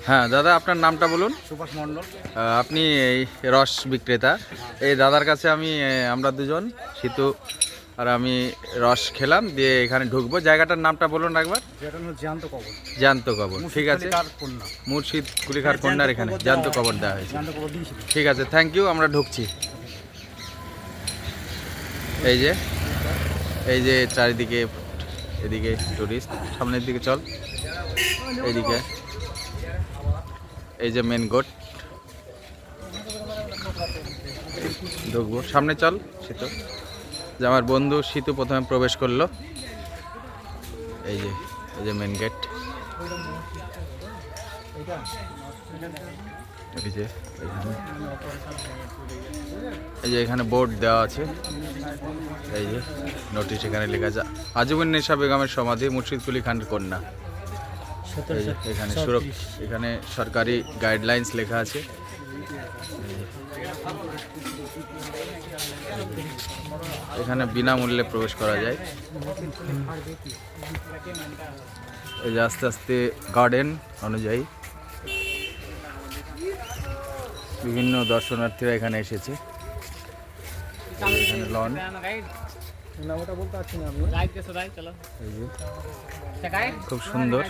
হ্যাঁ দাদা, আপনার নামটা বলুন। সুভাষ মণ্ডল। আপনি এই রস বিক্রেতা। এই দাদার কাছে আমরা দুজন, শীতু আর আমি রস খেলাম, দিয়ে এখানে ঢুকবো। জায়গাটার নামটা বলুন একবার। যেটা হলো জ্যান্ত কবর। জ্যান্ত কবর, ঠিক আছে। মুর্শিদ কুলিখার কন্যার এখানে জ্যান্ত কবর দেওয়া হয়েছে। ঠিক আছে, থ্যাংক ইউ। আমরা ঢুকছি। এই যে চারিদিকে, এদিকে টুরিস্ট, সামনের দিকে চল, এইদিকে এই যে মেন গেট, ঢুকবো, সামনে চল। শীতু, যে আমার বন্ধু শীতু প্রথমে প্রবেশ করলো। এই যে মেন গেট, এই যে এখানে বোর্ড দেওয়া আছে, এই যে নোটিশ এখানে লেখা আছে আজীবন্নেশা বেগমের সমাধি, মুর্শিদ কুলি খান কন্যা। এখানে সরকারি গাইডলাইন্স লেখা আছে। এখানে বিনামূল্যে প্রবেশ করা যায়। এই যে আস্তে আস্তে গার্ডেন অনুযায়ী বিভিন্ন দর্শনার্থীরা এখানে এসেছে। এখানে লন, খুব সুন্দর।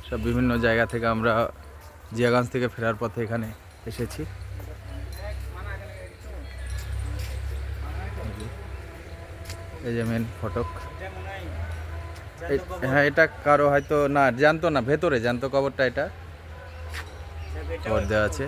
সব বিভিন্ন জায়গা থেকে আমরা জিয়াগঞ্জ থেকে ফেরার পথে এখানে এসেছি। এই যে মেন ফটক। হ্যাঁ, এটা কারো হয়তো না জানতো না, ভেতরে জ্যান্ত কবরটা, এটা কবর দেওয়া আছে।